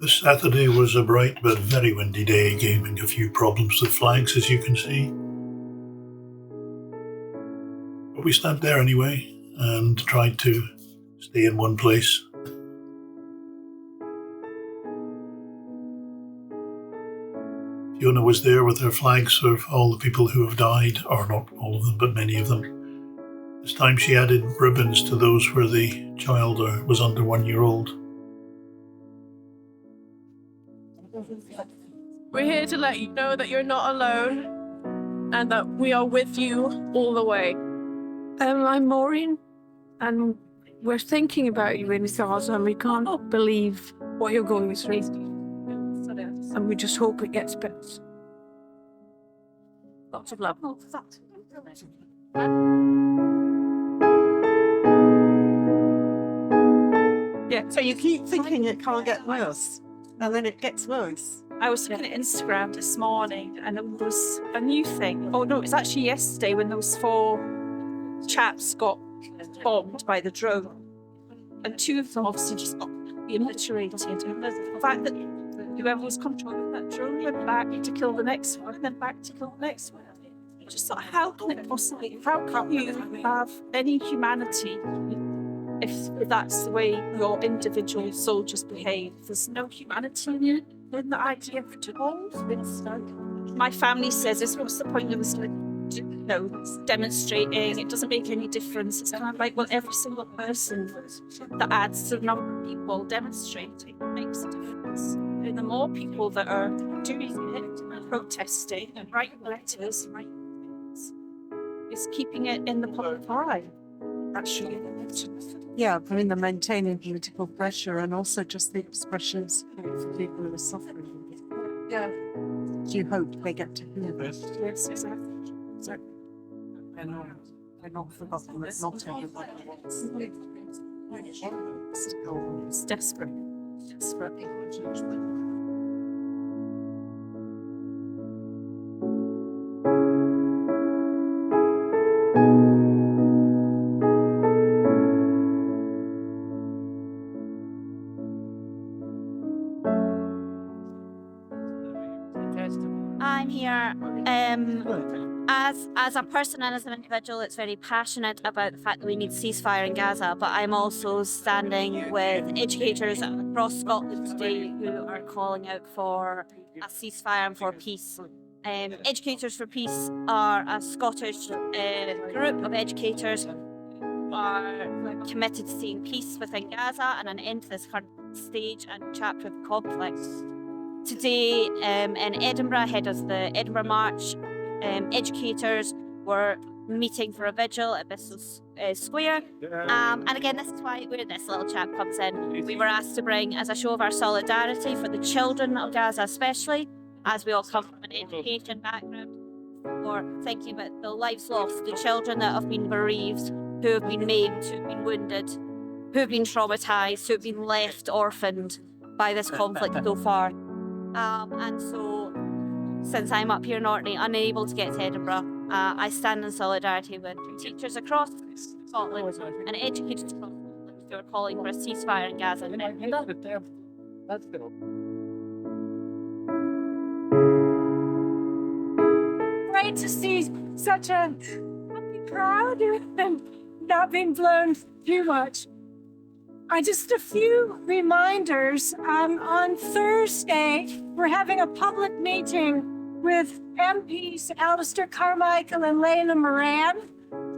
This Saturday was a bright but very windy day, giving a few problems with flags, as you can see. But we stood there anyway and tried to stay in one place. Fiona was there with her flags of all the people who have died, or not all of them, but many of them. This time she added ribbons to those where the child was under 1 year old. We're here to let you know that you're not alone and that we are with you all the way. I'm Maureen, and we're thinking about you in Gaza, and we can't believe what you're going through. And we just hope it gets better. Lots of love. Yeah, so you keep thinking it can't get worse, and then it gets worse. I was looking at Instagram this morning and there was a new thing. Oh no, it was actually yesterday when those 4 chaps got bombed by the drone. And 2 of them obviously just got obliterated. And the fact that whoever was controlling that drone went back to kill the next one and then back to kill the next one. I just thought, how can you have any humanity if that's the way your individual soldiers behave? There's no humanity in the idea of it. My family says, what's the point of us demonstrating? It doesn't make any difference. It's kind of like, well, every single person that adds to the number of people demonstrating makes a difference. And the more people that are doing it, and protesting and writing letters and writing things, is keeping it in the public eye. That's really important. Yeah, I mean, the maintaining political pressure and also just the expressions for people who are suffering. Yeah. You hope they get to hear this. Yes, exactly. And they're not forgotten that not everybody wants. It's desperate. Desperate. I'm here as a person and as an individual that's very passionate about the fact that we need ceasefire in Gaza, but I'm also standing with educators across Scotland today who are calling out for a ceasefire and for peace. Educators for Peace are a Scottish group of educators who are committed to seeing peace within Gaza and an end to this current stage and chapter of conflict. Today in Edinburgh, ahead of the Edinburgh March, educators were meeting for a vigil at Vigil Square. And again, this is where this little chap comes in. We were asked to bring as a show of our solidarity for the children of Gaza especially, as we all come from an education background, or thinking about the lives lost, the children that have been bereaved, who have been maimed, who have been wounded, who have been traumatised, who have been left orphaned by this conflict so far. And so, since I'm up here in Orkney, unable to get to Edinburgh, I stand in solidarity with teachers across Scotland and educators across Scotland who are calling for a ceasefire in Gaza. Great to see such a happy crowd and not being blown too much. Just a few reminders. On Thursday, we're having a public meeting with MPs Alistair Carmichael and Layla Moran.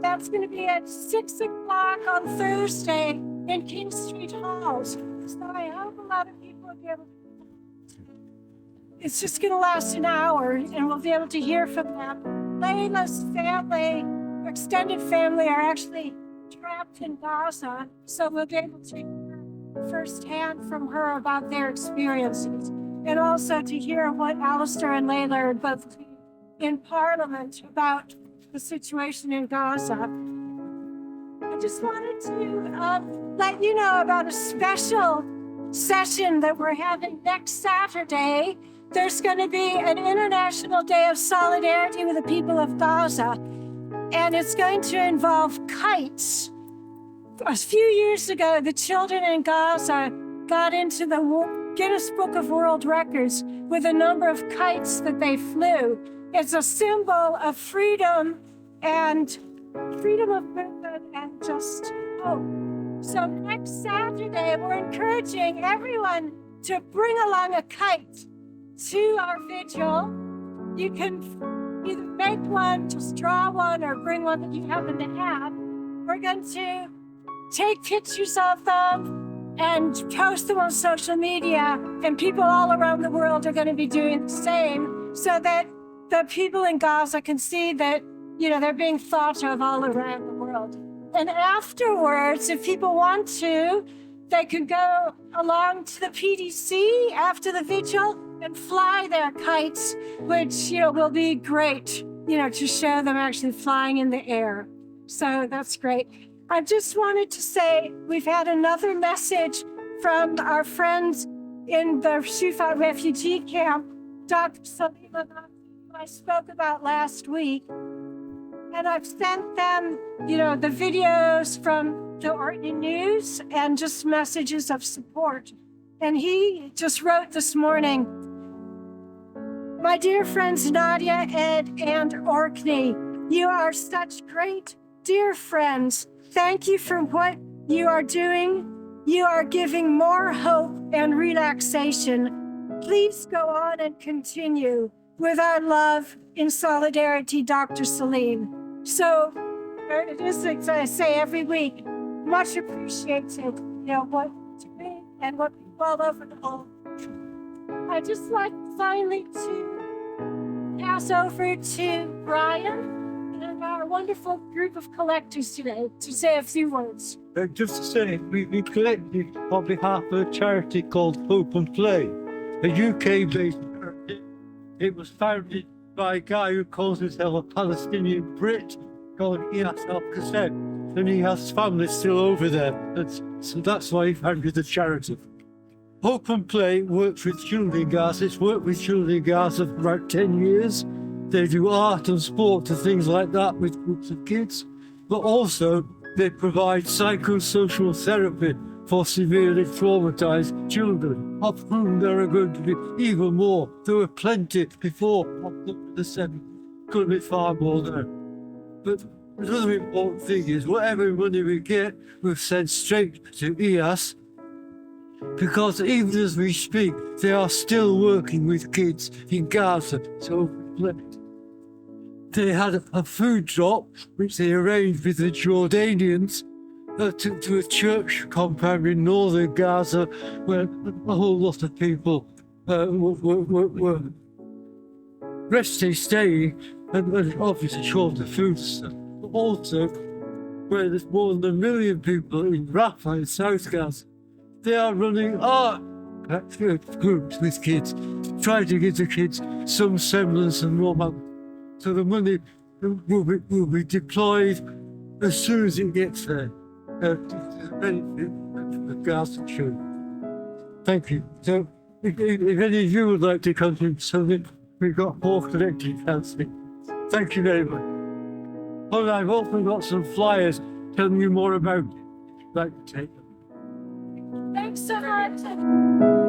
That's going to be at 6 o'clock on Thursday in King Street Halls. So I hope a lot of people will be able to. It's just going to last an hour and we'll be able to hear from them. Layla's family, her extended family, are actually trapped in Gaza, so we'll be able to hear firsthand from her about their experiences, and also to hear what Alistair and Layla are both in Parliament about the situation in Gaza. I just wanted to let you know about a special session that we're having next Saturday. There's going to be an International Day of Solidarity with the people of Gaza, and it's going to involve kites. A few years ago, the children in Gaza got into the Guinness Book of World Records with the number of kites that they flew. It's a symbol of freedom and freedom of movement and just hope. So next Saturday, we're encouraging everyone to bring along a kite to our vigil. You can either make one, just draw one, or bring one that you happen to have. We're going to take pictures of them and post them on social media, and people all around the world are going to be doing the same so that the people in Gaza can see that, they're being thought of all around the world. And afterwards, if people want to, they can go along to the PDC after the vigil and fly their kites, which, will be great, to show them actually flying in the air. So that's great. I just wanted to say we've had another message from our friends in the Ceasefire refugee camp, Dr. Salima, who I spoke about last week. And I've sent them, the videos from the Orkney News and just messages of support. And he just wrote this morning, "My dear friends Nadia, Ed, and Orkney, you are such great, dear friends. Thank you for what you are doing. You are giving more hope and relaxation. Please go on and continue. With our love, in solidarity, Dr. Salim." So it is, as I say every week, much appreciated, what you're doing and what people all over the world. I'd just like finally to pass over to Brian and our wonderful group of collectors today to say a few words. Just to say, we collected on behalf of a charity called Hope and Play, a UK-based charity. It was founded by a guy who calls himself a Palestinian Brit called Iyas Al-Qassem, and he has family still over there, and so that's why he founded the charity. Hope and Play works with children in Gaza. It's worked with children in Gaza for about 10 years. They do art and sport and things like that with groups of kids, but also they provide psychosocial therapy for severely traumatized children, of whom there are going to be even more. There were plenty before the 7th. Could be far more now. But another important thing is whatever money we get, we've sent straight to Iyas, because even as we speak, they are still working with kids in Gaza. So they had a food drop, which they arranged with the Jordanians, to a church compound in northern Gaza, where a whole lot of people were resting, staying, and obviously short of food and stuff. But also, where there's more than 1 million people in Rafah in South Gaza, they are running art groups with kids, trying to give the kids some semblance of normal. So the money will be deployed as soon as it gets there. To the benefit of the Gaza children. Thank you. So, if any of you would like to contribute something, we've got more collecting fancy. Thank you very much. And I've also got some flyers telling you more about it. I'd like to take them. Thanks so much.